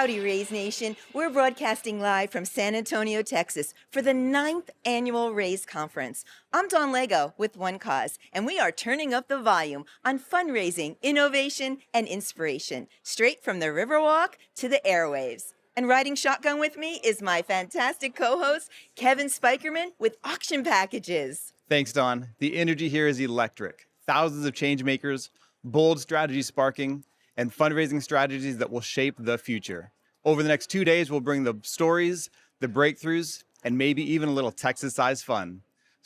Howdy, Raise Nation. We're broadcasting live from San Antonio, Texas for the 9th Annual Raise Conference. I'm Dawn Lego with OneCause, and we are turning up the volume on fundraising, innovation, and inspiration, straight from the Riverwalk to the airwaves. And riding shotgun with me is my fantastic co-host, Kevin Spikerman with Auction Packages. Thanks, Dawn. The energy here is electric. Thousands of change makers, bold strategies sparking, and fundraising strategies that will shape the future. Over the next 2 days, we'll bring the stories, the breakthroughs, and maybe even a little Texas-sized fun.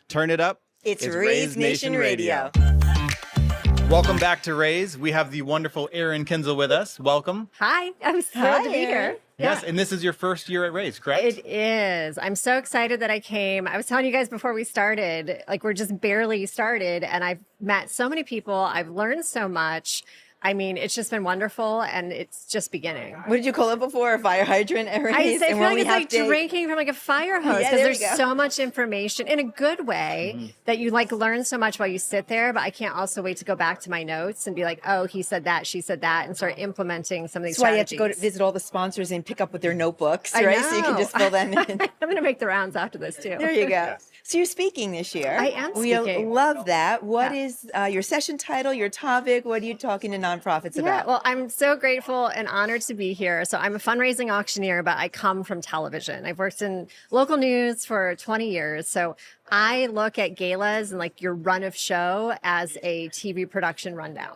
Turn it up. It's Raise Nation Radio. Welcome back to Raise. We have the wonderful Erin Kinzel with us. Welcome. Hi, I'm thrilled to be here. Yes, Yeah. and this is your first year at Raise, correct? It is. I'm so excited that I came. I was telling you guys before we started, like we're just barely started, and I've met so many people. I've learned so much. I mean, it's just been wonderful, and it's just beginning. What did you call it before? A fire hydrant? I feel like it's like drinking from like a fire hose because there's so much information in a good way that you like learn so much while you sit there. But I can't also wait to go back to my notes and be like, oh, he said that, she said that, and start implementing some of these strategies. That's why you have to go to visit all the sponsors and pick up with their notebooks, right? So you can just fill them in. I'm going to make the rounds after this too. There you go. So you're speaking this year. I am speaking. We love that. What is your session title, your topic? What are you talking to nonprofits about? Well, I'm so grateful and honored to be here. So I'm a fundraising auctioneer, but I come from television. I've worked in local news for 20 years. So I look at galas and like your run of show as a TV production rundown.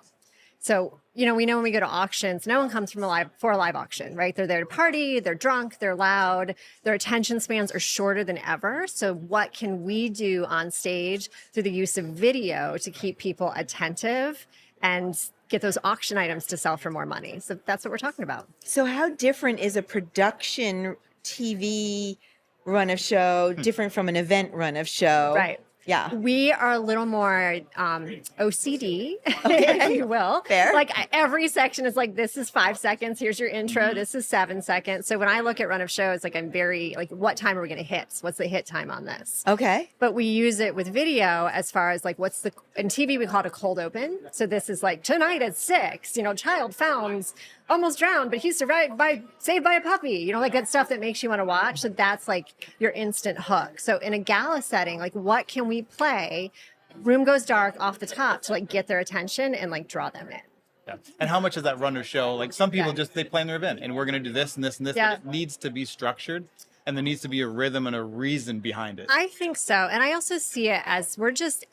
So, you know, we know when we go to auctions, no one comes for a live auction, right? They're there to party, they're drunk, they're loud, their attention spans are shorter than ever. So what can we do on stage through the use of video to keep people attentive and get those auction items to sell for more money? So that's what we're talking about. So how different is a production TV run of show different from an event run of show? Right. Yeah. We are a little more OCD, if you will. Fair. Like every section is like, this is 5 seconds. Here's your intro. This is 7 seconds. So when I look at run of shows, like I'm very like, what time are we going to hit? What's the hit time on this? Okay. But we use it with video as far as like, in TV, we call it a cold open. So this is like tonight at 6, child found almost drowned, but he's saved by a puppy, like that stuff that makes you want to watch. So that's like your instant hook. So in a gala setting, like what can we play? Room goes dark off the top to like get their attention and like draw them in. Yeah. And how much is that runner show? Like some people they plan their event and we're going to do this and this and this, but it needs to be structured and there needs to be a rhythm and a reason behind it. I think so. And I also see it as we're just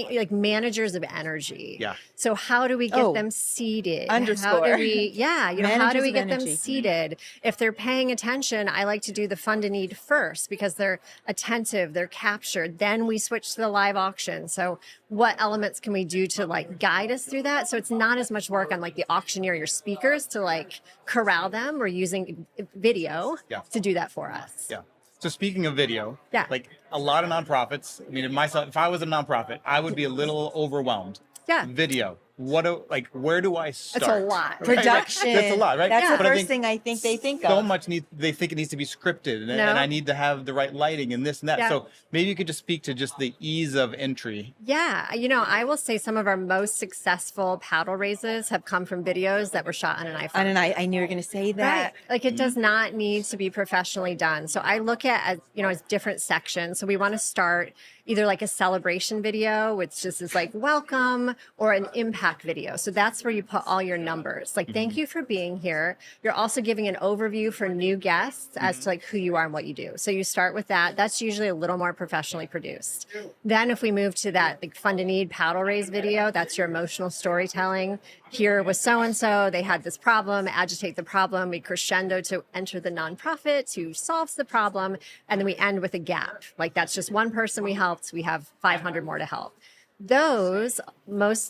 like managers of energy. Yeah. So how do we get them seated? Underscore. How do we, how do we get them energy. seated? If they're paying attention, I like to do the fund to need first because they're attentive, they're captured. Then we switch to the live auction. So what elements can we do to like guide us through that? So it's not as much work on like the auctioneer, your speakers to like corral them. We're using video to do that for us. Yeah. So speaking of video, Yeah. like a lot of nonprofits, I mean, if I was a nonprofit, I would be a little overwhelmed. Yeah. Video. Where do I start? It's a lot. Production. That's a lot, right? That's the But I first thing I think they think so of. much they think it needs to be scripted and I need to have the right lighting and this and that. Yeah. So maybe you could just speak to just the ease of entry. Yeah. I will say some of our most successful paddle raises have come from videos that were shot on an iPhone. And I knew you were going to say that. Right. Like it does not need to be professionally done. So I look at, as different sections. So we want to start either like a celebration video, which just is like welcome, or an impact video. So that's where you put all your numbers. Like, thank you for being here. You're also giving an overview for new guests as to like who you are and what you do. So you start with that. That's usually a little more professionally produced. Then if we move to that like fund to need paddle raise video, that's your emotional storytelling. Here was so-and-so, they had this problem, agitate the problem. We crescendo to enter the nonprofit who solves the problem. And then we end with a gap. Like that's just one person we helped. We have 500 more to help. Those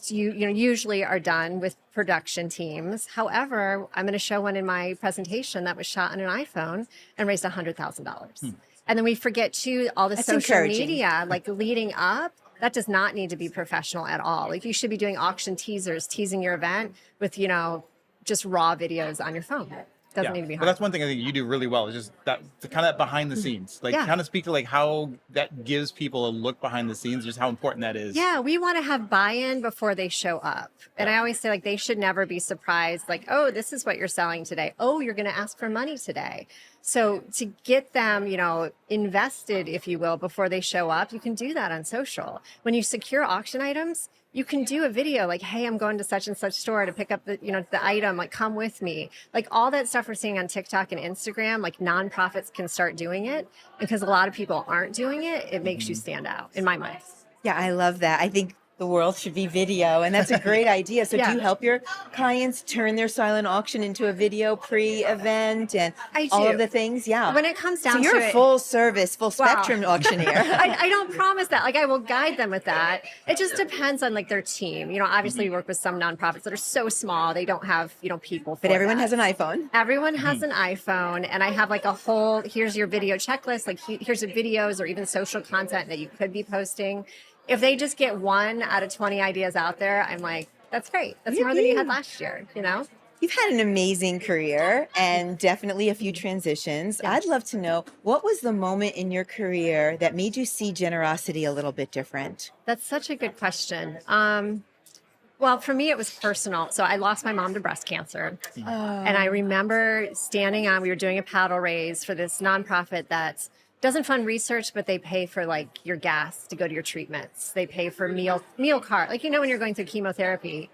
usually are done with production teams. However, I'm going to show one in my presentation that was shot on an iPhone and raised $100,000. And then we forget too, all the social media, like leading up. That does not need to be professional at all. Like you should be doing auction teasers, teasing your event with, just raw videos on your phone. Doesn't need to be But hard. that's one thing I think you do really well, is just that kind of behind the scenes. Like Yeah. kind of speak to like how that gives people a look behind the scenes, just how important that is. Yeah, we want to have buy-in before they show up. And I always say, like, they should never be surprised, like, oh, this is what you're selling today. Oh, you're going to ask for money today. So to get them, you know, invested, if you will, before they show up, you can do that on social. When you secure auction items, you can do a video like, hey, I'm going to such and such store to pick up the, you know, the item, like come with me. Like all that stuff we're seeing on TikTok and Instagram, like nonprofits can start doing it because a lot of people aren't doing it. It makes you stand out in my mind. Yeah, I love that. I think the world should be video, and that's a great idea. So do Yeah. you help your clients turn their silent auction into a video pre-event and I all do. of the things? Yeah. When it comes So down you're to a it, full service, full Wow. spectrum auctioneer. I don't promise that. Like I will guide them with that. It just depends on like their team. You know, obviously we work with some nonprofits that are so small they don't have, you know, people. But everyone has an iPhone. Everyone has an iPhone, and I have like a whole, here's your video checklist, like here's the videos or even social content that you could be posting. If they just get 1 out of 20 ideas out there, I'm like, that's great. That's more than you had last year, you know? You've had an amazing career and definitely a few transitions. Yeah. I'd love to know, what was the moment in your career that made you see generosity a little bit different? That's such a good question. Well, for me, it was personal. So I lost my mom to breast cancer. And I remember standing on, we were doing a paddle raise for this nonprofit that doesn't fund research, but they pay for like your gas to go to your treatments. They pay for meal card. Like, you know, when you're going through chemotherapy,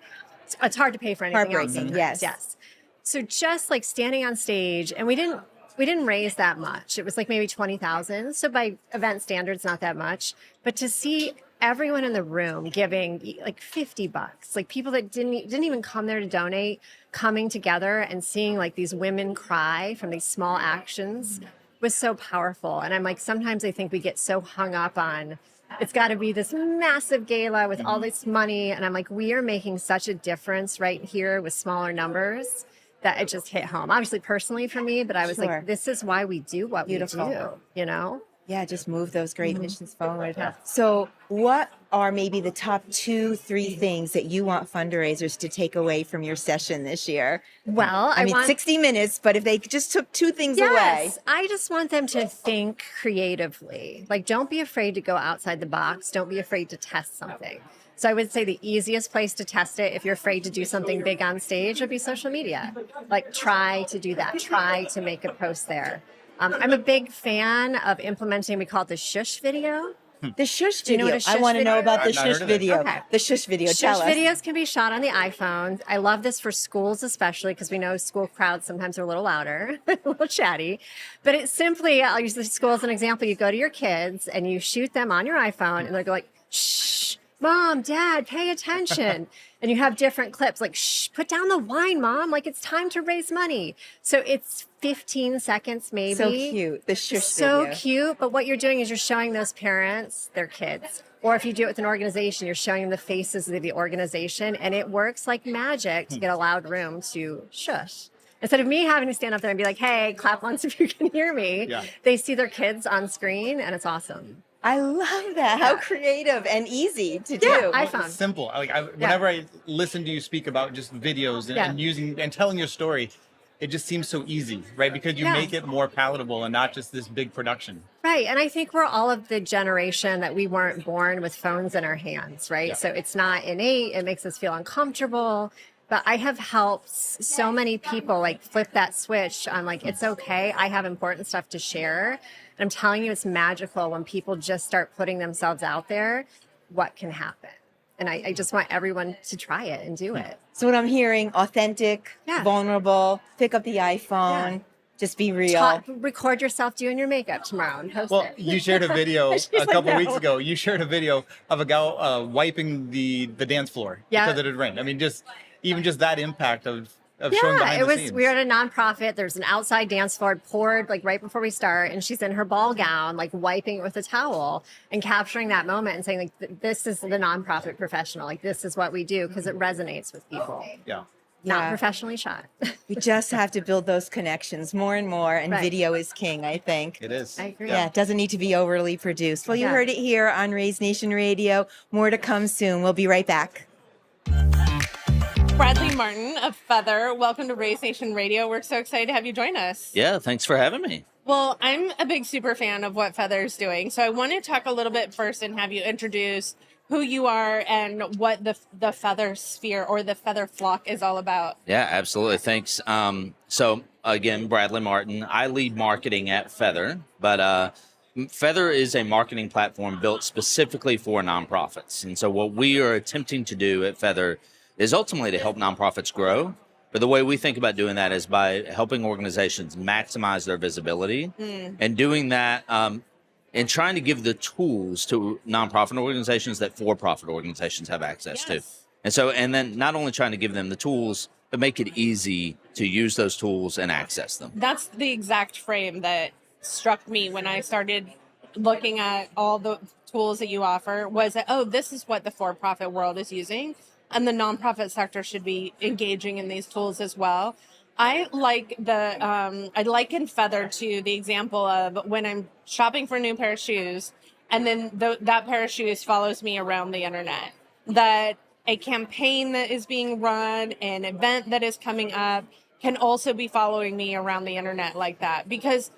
it's hard to pay for anything else. Heartbreaking, yes. Yes. So just like standing on stage, and we didn't raise that much. It was like maybe 20,000. So by event standards, not that much. But to see everyone in the room giving like $50, like people that didn't even come there to donate, coming together and seeing like these women cry from these small actions was so powerful. And I'm like, sometimes I think we get so hung up on, it's got to be this massive gala with all this money. And I'm like, we are making such a difference right here with smaller numbers that it just hit home. Obviously, personally for me, but I was Sure. like, this is why we do what Beautiful. we do, you know? Yeah, just move those great missions forward. Yeah. So what are maybe the top 2, 3 things that you want fundraisers to take away from your session this year? Well, I mean, want 60 minutes, but if they just took 2 things away. Yes, I just want them to think creatively. Like, don't be afraid to go outside the box. Don't be afraid to test something. So I would say the easiest place to test it, if you're afraid to do something big on stage, would be social media. Like, try to do that. Try to make a post there. I'm a big fan of implementing, we call it the shush video. The shush Do you know video. what a shush I want to know video about the is? I've not shush heard of it. video. Okay. The shush video. Tell Shush us. videos can be shot on the iPhone. I love this for schools, especially because we know school crowds sometimes are a little louder, a little chatty. But it's simply, I'll use the school as an example. You go to your kids and you shoot them on your iPhone, and they're like, shh, mom, dad, pay attention. And you have different clips like, shh, put down the wine, mom. Like, it's time to raise money. So it's 15 seconds maybe. So cute. The shush So video. cute. But what you're doing is you're showing those parents their kids. Or if you do it with an organization, you're showing them the faces of the organization. And it works like magic to get a loud room to shush. Instead of me having to stand up there and be like, hey, clap once if you can hear me, Yeah. they see their kids on screen, and it's awesome. I love that. How creative and easy to do. Yeah, It's iPhone. simple. Whenever I listen to you speak about just videos and, Yeah. and using and telling your story, it just seems so easy, right? Because you Yeah. make it more palatable and not just this big production. Right. And I think we're all of the generation that we weren't born with phones in our hands, right? Yeah. So it's not innate. It makes us feel uncomfortable. But I have helped so many people like flip that switch on like, it's okay. I have important stuff to share. And I'm telling you, it's magical when people just start putting themselves out there, what can happen. And I just want everyone to try it and do it. So what I'm hearing, authentic, Yeah. vulnerable, pick up the iPhone, Yeah. just be real. Record yourself doing your makeup tomorrow and post Well, it. you shared a video She's a like, couple "No." weeks ago. You shared a video of a gal wiping the dance floor Yeah. because it had rained. I mean, even just that impact of showing behind it the was. scenes. We were at a nonprofit. There's an outside dance floor poured like right before we start, and she's in her ball gown, like wiping it with a towel and capturing that moment and saying like, "This is the nonprofit professional. Like this is what we do," because it resonates with people. Yeah. Not Yeah. professionally shot. We just have to build those connections more and more, and Right. video is king, I think. It is. I agree. Yeah, it doesn't need to be overly produced. Well, you Yeah. heard it here on Raise Nation Radio. More to come soon. We'll be right back. Bradley Martin of Feather. Welcome to Raise Nation Radio. We're so excited to have you join us. Yeah, thanks for having me. Well, I'm a big super fan of what Feather's doing. So I want to talk a little bit first and have you introduce who you are and what the Feather sphere or the Feather flock is all about. Yeah, absolutely. Thanks. So again, Bradley Martin. I lead marketing at Feather, but Feather is a marketing platform built specifically for nonprofits. And so what we are attempting to do at Feather is ultimately to help nonprofits grow. But the way we think about doing that is by helping organizations maximize their visibility and doing that and trying to give the tools to nonprofit organizations that for-profit organizations have access to. And then not only trying to give them the tools, but make it easy to use those tools and access them. That's the exact frame that struck me when I started looking at all the tools that you offer was that, oh, this is what the for-profit world is using. And the nonprofit sector should be engaging in these tools as well. I liken Feather to the example of when I'm shopping for a new pair of shoes, and then that pair of shoes follows me around the internet. That a campaign that is being run, an event that is coming up, can also be following me around the internet like that, because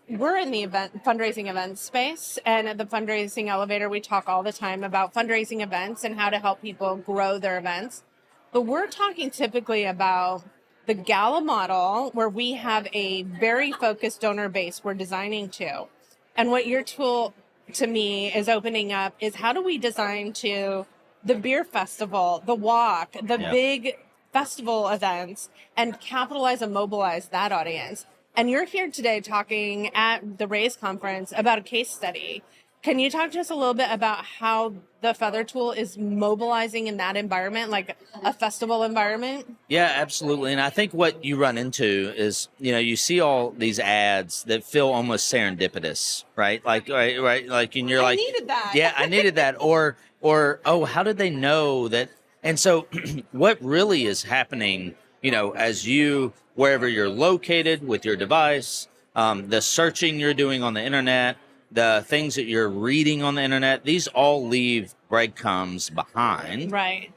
we're in the fundraising event space, and at the fundraising elevator, we talk all the time about fundraising events and how to help people grow their events. But we're talking typically about the gala model, where we have a very focused donor base we're designing to. And what your tool to me is opening up is, how do we design to the beer festival, the walk, the big festival events, and capitalize and mobilize that audience? And you're here today talking at the Raise conference about a case study. Can you talk to us a little bit about how the Feather tool is mobilizing in that environment, like a festival environment? Yeah, absolutely. And I think what you run into is, you see all these ads that feel almost serendipitous, right? Like, right. Like, and you're I like, needed that. Yeah, I needed that. Or, oh, how did they know that? And so what really is happening, as wherever you're located with your device, the searching you're doing on the internet, the things that you're reading on the internet, these all leave breadcrumbs behind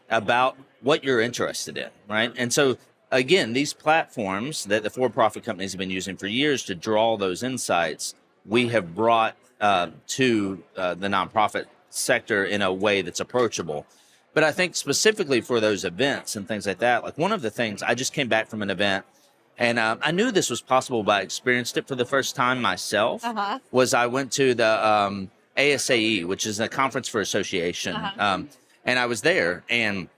about what you're interested in, right? And so, again, these platforms that the for-profit companies have been using for years to draw those insights, we have brought to the nonprofit sector in a way that's approachable. But I think specifically for those events and things like that, like one of the things, I just came back from an event, and I knew this was possible, but I experienced it for the first time myself, was I went to the ASAE, which is a conference for association. And I was there, and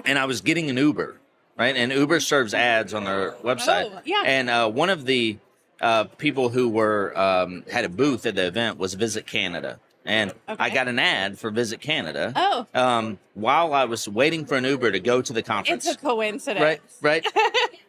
I was getting an Uber, right? And Uber serves ads on their website. Oh, yeah. And one of the people who were had a booth at the event was Visit Canada. And I got an ad for Visit Canada while I was waiting for an Uber to go to the conference. It's a coincidence. Right.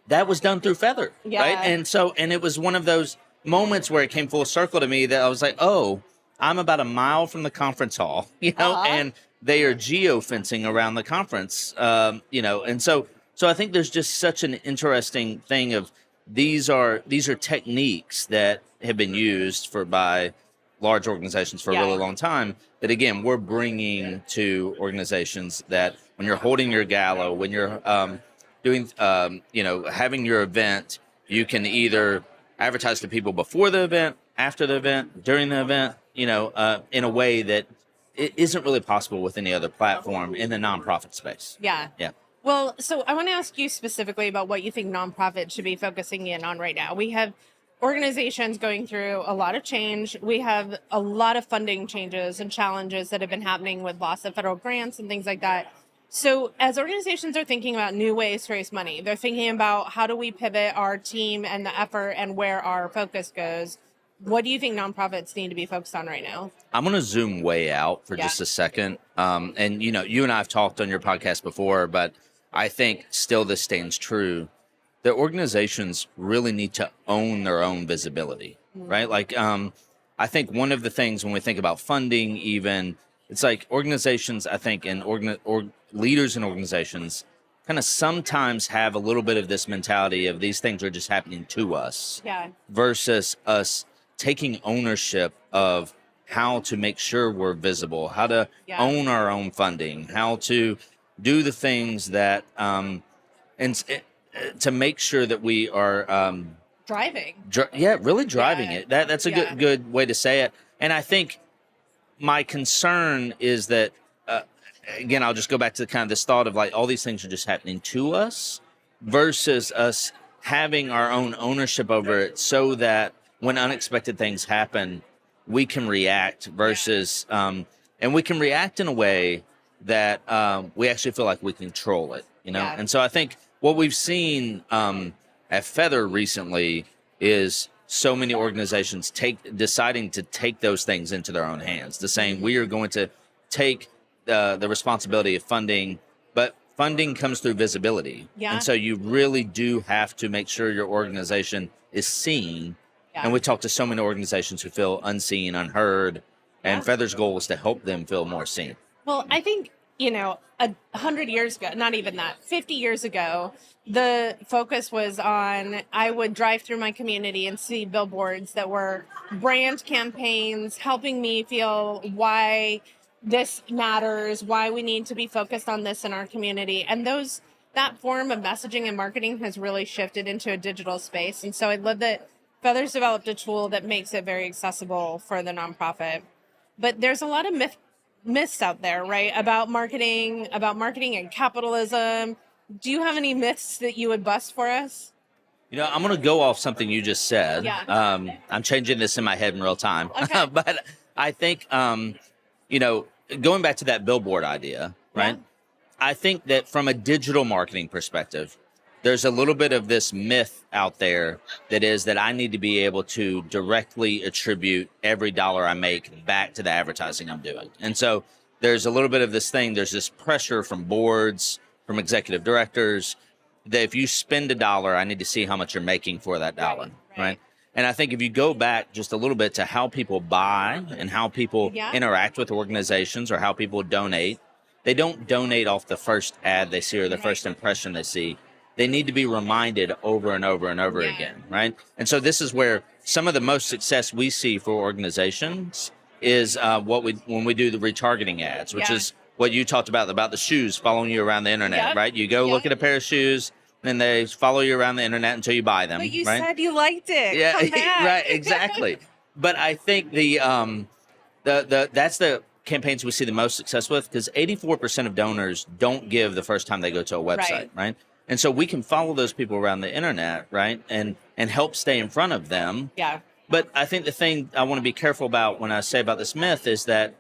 That was done through Feather, Yeah. right? And it was one of those moments where it came full circle to me that I was like, oh, I'm about a mile from the conference hall, and they are geo-fencing around the conference, and so I think there's just such an interesting thing of these are techniques that have been used by large organizations for a really long time that, again, we're bringing to organizations that when you're holding your gala, when you're doing, having your event, you can either advertise to people before the event, after the event, during the event, in a way that it isn't really possible with any other platform in the nonprofit space. Yeah. Well, so I want to ask you specifically about what you think nonprofits should be focusing in on right now. We have organizations going through a lot of change. We have a lot of funding changes and challenges that have been happening with loss of federal grants and things like that. So as organizations are thinking about new ways to raise money, they're thinking about how do we pivot our team and the effort and where our focus goes. What do you think nonprofits need to be focused on right now? I'm going to zoom way out for just a second. And, you and I have talked on your podcast before, but I think still this stands true. The organizations really need to own their own visibility, right? Like, I think one of the things when we think about funding, even, it's like organizations, I think, and leaders in organizations kind of sometimes have a little bit of this mentality of these things are just happening to us versus us taking ownership of how to make sure we're visible, how to own our own funding, how to do the things that, to make sure that we are, Driving. really driving Yeah. it. That's a Yeah. good way to say it. And I think my concern is that, again, I'll just go back to kind of this thought of like all these things are just happening to us versus us having our own ownership over it, so that when unexpected things happen, we can react versus, and we can react in a way that we actually feel like we control it, you know? Yeah. And so I think what we've seen at Feather recently is so many organizations deciding to take those things into their own hands, the saying we are going to take the responsibility of funding, but funding comes through visibility. Yeah. And so you really do have to make sure your organization is seen. Yeah. And we talk to so many organizations who feel unseen, unheard, and Yeah. Feather's goal is to help them feel more seen. Well, I think, 100 years ago, not even that, 50 years ago, the focus was on, I would drive through my community and see billboards that were brand campaigns helping me feel why this matters, why we need to be focused on this in our community. And that form of messaging and marketing has really shifted into a digital space. And so I love that Feathers developed a tool that makes it very accessible for the nonprofit. But there's a lot of myths out there, right? About marketing and capitalism. Do you have any myths that you would bust for us? I'm going to go off something you just said. Yeah. I'm changing this in my head in real time. Okay. But I think, going back to that billboard idea, right? Yeah. I think that from a digital marketing perspective, there's a little bit of this myth out there that is that I need to be able to directly attribute every dollar I make back to the advertising I'm doing. And so there's a little bit of this thing, there's this pressure from boards, from executive directors, that if you spend $1, I need to see how much you're making for that dollar, right? And I think if you go back just a little bit to how people buy and how people interact with organizations or how people donate, they don't donate off the first ad they see or the first impression they see. They need to be reminded over and over and over again, right? And so this is where some of the most success we see for organizations is when we do the retargeting ads, which is what you talked about the shoes following you around the internet, right? You go look at a pair of shoes, and they follow you around the internet until you buy them. But you right? said you liked it. Yeah, Come back. right, exactly. But I think that's the campaigns we see the most success with, because 84% of donors don't give the first time they go to a website, right? And so we can follow those people around the internet, right? And help stay in front of them. Yeah. But I think the thing I want to be careful about when I say about this myth is that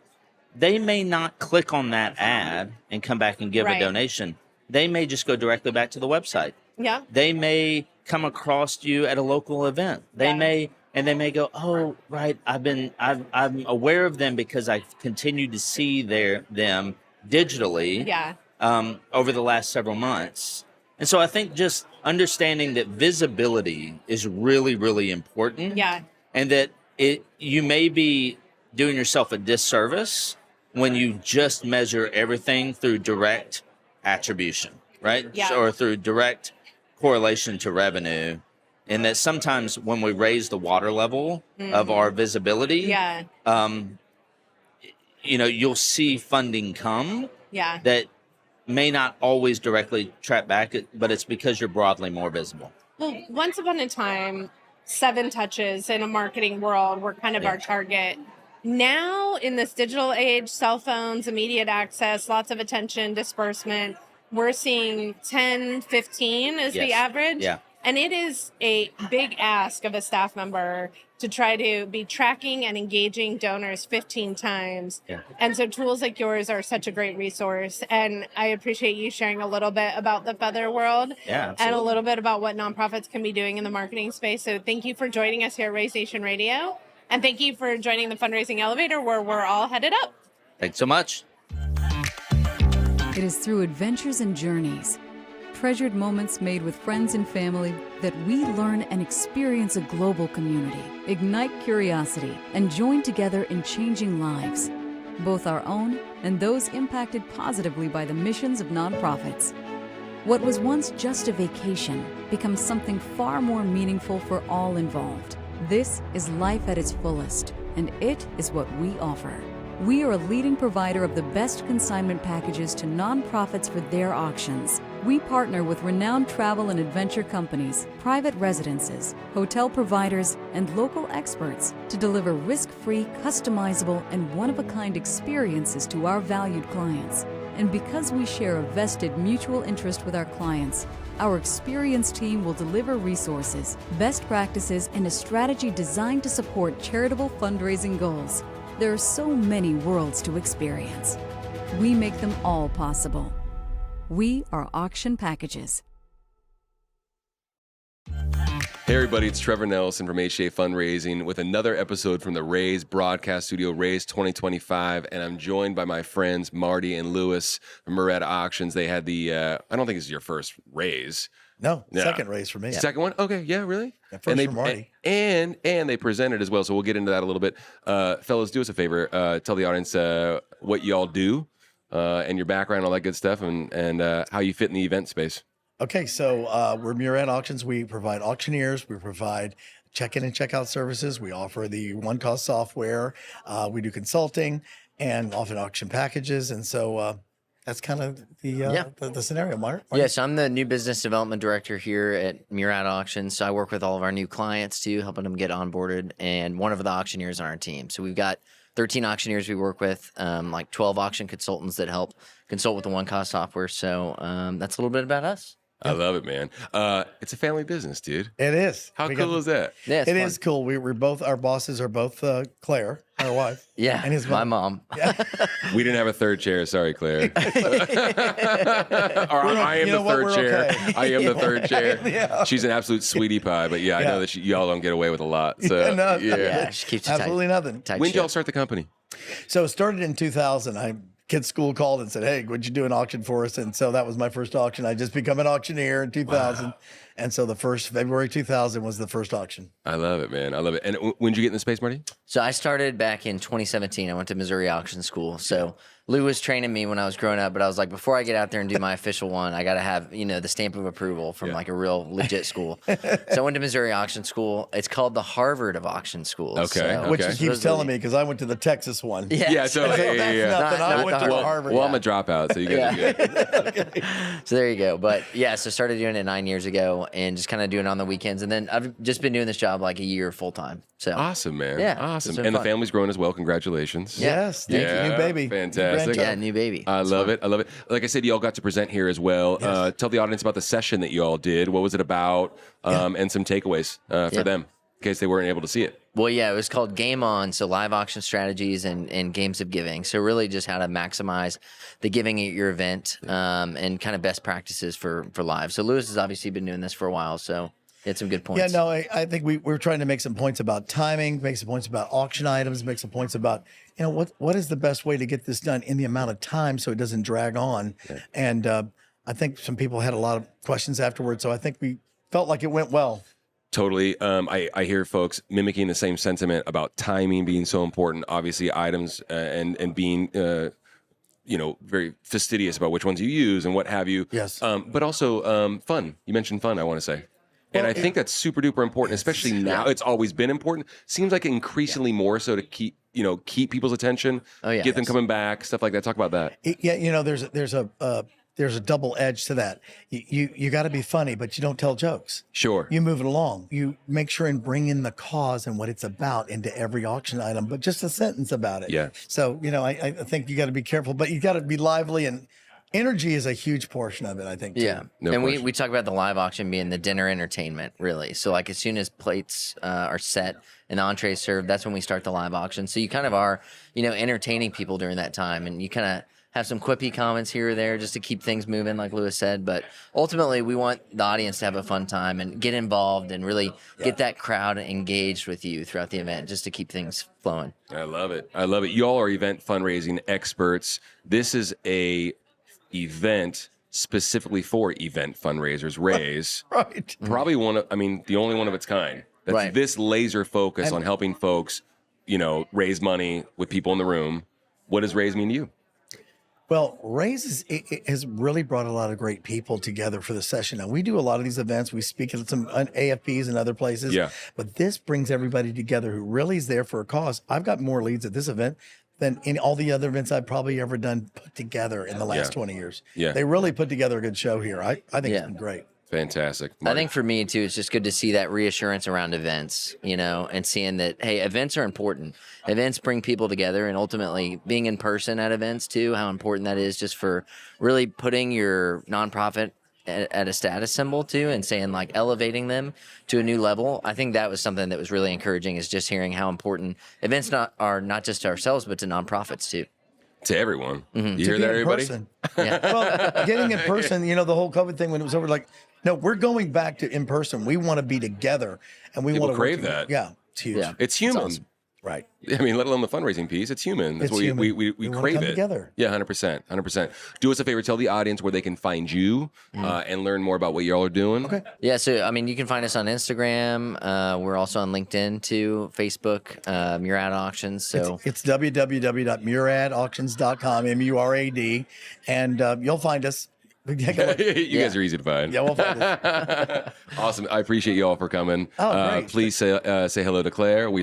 they may not click on that ad and come back and give a donation. They may just go directly back to the website. Yeah. They may come across you at a local event. They may go, oh, right, I'm aware of them because I've continued to see them digitally over the last several months. And so I think just understanding that visibility is really, really important. Yeah. And that you may be doing yourself a disservice when you just measure everything through direct attribution, right? Yeah. Or through direct correlation to revenue. And that sometimes when we raise the water level of our visibility, you'll see funding come that may not always directly track back, but it's because you're broadly more visible. Well, once upon a time, 7 touches in a marketing world were kind of our target. Now, in this digital age, cell phones, immediate access, lots of attention, disbursement, we're seeing 10, 15 is the average. Yeah. And it is a big ask of a staff member to try to be tracking and engaging donors 15 times. Yeah. And so tools like yours are such a great resource. And I appreciate you sharing a little bit about the Feather world and a little bit about what nonprofits can be doing in the marketing space. So thank you for joining us here at Raise Nation Radio. And thank you for joining the Fundraising Elevator, where we're all headed up. Thanks so much. It is through adventures and journeys, treasured moments made with friends and family, that we learn and experience a global community, ignite curiosity, and join together in changing lives, both our own and those impacted positively by the missions of nonprofits. What was once just a vacation becomes something far more meaningful for all involved. This is life at its fullest, and it is what we offer. We are a leading provider of the best consignment packages to nonprofits for their auctions. We partner with renowned travel and adventure companies, private residences, hotel providers, and local experts to deliver risk-free, customizable, and one-of-a-kind experiences to our valued clients. And because we share a vested mutual interest with our clients, our experienced team will deliver resources, best practices, and a strategy designed to support charitable fundraising goals. There are so many worlds to experience. We make them all possible. We are Auction Packages. Hey everybody, it's Trevor Nelson from HA Fundraising with another episode from the Raise broadcast studio, Raise 2025, and I'm joined by my friends Marty and Lewis from Murretta Auctions. They had the, I don't think this is your first Raise. No, Yeah. second race for me. Second one? Okay, yeah, really? Yeah, first and they, for Marty. And they presented as well, so we'll get into that a little bit. Fellas, do us a favor. Tell the audience what y'all do and your background, all that good stuff, and how you fit in the event space. Okay, so we're Murretta Auctions. We provide auctioneers. We provide check-in and check-out services. We offer the OneCause software. We do consulting and often auction packages. And so that's kind of the scenario, Mark. Yes, I'm the new business development director here at Murretta Auctions. So I work with all of our new clients too, helping them get onboarded, and one of the auctioneers on our team. So we've got 13 auctioneers we work with, like 12 auction consultants that help consult with the OneCause software. So that's a little bit about us. I love it, man. It's a family business, dude. It is. How cool is that? Yeah, It is cool. We're both, our bosses are both Claire, our wife. Yeah, And his my mom. We didn't have a third chair. Sorry, Claire. Or I am you the know what? third We're chair. okay. I am the third chair. Yeah. She's an absolute sweetie pie, but yeah, I know that y'all don't get away with a lot. So Yeah, no. Yeah, she keeps it Absolutely nothing. tight when did ship. y'all start the company? So it started in 2000. Kids' school called and said, "Hey, would you do an auction for us?" And so that was my first auction. I just become an auctioneer in 2000. Wow. And so the first February 2000 was the first auction. I love it, man. I love it. And when did you get in the space, Marty? So I started back in 2017. I went to Missouri Auction School. So Lou was training me when I was growing up, but I was like, before I get out there and do my official one, I got to have, the stamp of approval from like a real legit school. So I went to Missouri Auction School. It's called the Harvard of Auction Schools. Okay. So, Which he keeps telling me because I went to the Texas one. Yeah, So totally. that's nothing. Not I went the to Harvard. Harvard. Well, I'm a dropout, so you guys are good. So there you go. But yeah, so started doing it 9 years ago and just kind of doing it on the weekends. And then I've just been doing this job like a year full time. So Awesome, man. Yeah, Awesome. it's been And the fun. family's growing as well. Congratulations. Yes. Thank you. New baby. Fantastic. yeah, new baby. I love it. I love it. Like I said, you all got to present here as well. Yes. Tell the audience about the session that you all did. What was it about? And some takeaways for them in case they weren't able to see it. Well, yeah, it was called Game On, so live auction strategies and games of giving. So really just how to maximize the giving at your event and kind of best practices for live. So Lewis has obviously been doing this for a while, so he had some good points. Yeah, no, I think we're trying to make some points about timing, make some points about auction items, make some points about, what is the best way to get this done in the amount of time so it doesn't drag on. Yeah. And I think some people had a lot of questions afterwards, so I think we felt like it went well. Totally. I hear folks mimicking the same sentiment about timing being so important. Obviously, items and being very fastidious about which ones you use and what have you. Yes. But also fun. You mentioned fun, I want to say. And I think that's super duper important, especially now. It's always been important. Seems like increasingly more so to keep people's attention, get them coming back, stuff like that. Talk about that. There's a double edge to that. You got to be funny, but you don't tell jokes. Sure. You move it along. You make sure and bring in the cause and what it's about into every auction item, but just a sentence about it. Yeah. So, I think you got to be careful, but you got to be lively, and energy is a huge portion of it, I think. Too. Yeah. No and question. we talk about the live auction being the dinner entertainment, really. So like as soon as plates are set and entrees served, that's when we start the live auction. So you kind of are, entertaining people during that time, and you kind of have some quippy comments here or there just to keep things moving, like Lewis said. But ultimately, we want the audience to have a fun time and get involved and really get that crowd engaged with you throughout the event, just to keep things flowing. I love it. I love it. You all are event fundraising experts. This is a event specifically for event fundraisers. Raise. Right. Probably the only one of its kind. That's Right. this laser focus on helping folks, raise money with people in the room. What does Raise mean to you? Well, Raise it has really brought a lot of great people together for the session. Now, we do a lot of these events. We speak at some AFPs and other places. Yeah. But this brings everybody together who really is there for a cause. I've got more leads at this event than in all the other events I've probably ever done put together in the last Yeah. 20 years. Yeah. They really put together a good show here. I think Yeah. it's been great. Fantastic. I think for me too, it's just good to see that reassurance around events, you know, and seeing that, hey, events are important. Events bring people together, and ultimately being in person at events too, how important that is just for really putting your nonprofit at a status symbol too, and saying like elevating them to a new level. I think that was something that was really encouraging, is just hearing how important events are not just to ourselves, but to nonprofits too. To everyone. You To hear be that, in everybody? person. Yeah. Well, getting in person, you know, the whole COVID thing when it was over, like, no, we're going back to in person. We want to be together, and we People want to crave that. Yeah, it's huge. Yeah. It's human. awesome. Right. I mean, let alone the fundraising piece. It's human. That's It's what human. we We wanna crave come it. together. Yeah, 100%. 100%. Do us a favor. Tell the audience where they can find you and learn more about what y'all are doing. Okay. Yeah, so I mean, you can find us on Instagram. We're also on LinkedIn too, Facebook, Murad Auctions. So It's www.muradauctions.com, MURAD, and you'll find us. You guys are easy to find. Yeah, we'll find us. Awesome. I appreciate you all for coming. Oh, great. Please say hello to Claire. We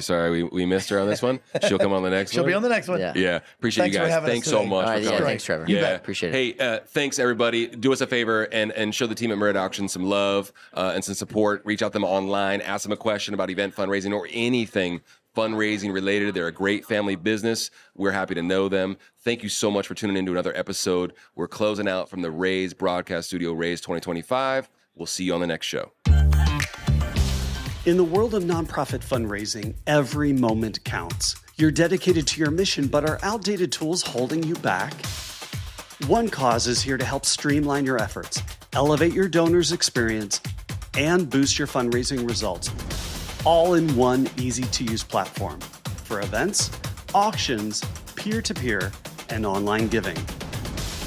missed her on this one. She'll come on the next She'll one. be on the next one. Yeah. Yeah. Appreciate Thanks you for guys. having us Thanks so today. much all right, for yeah, coming. thanks, Trevor. Yeah. Appreciate it. Hey, thanks everybody. Do us a favor and show the team at Murad Auctions some love and some support. Reach out to them online. Ask them a question about event fundraising or anything fundraising related. They're a great family business. We're happy to know them. Thank you so much for tuning in to another episode. We're closing out from the Raise Broadcast Studio, Raise 2025. We'll see you on the next show. In the world of nonprofit fundraising, every moment counts. You're dedicated to your mission, but are outdated tools holding you back? OneCause is here to help streamline your efforts, elevate your donors' experience, and boost your fundraising results, all in one easy-to-use platform for events, auctions, peer-to-peer, and online giving.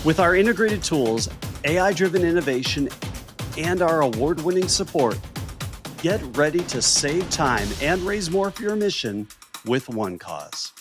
With our integrated tools, AI-driven innovation, and our award-winning support, get ready to save time and raise more for your mission with OneCause.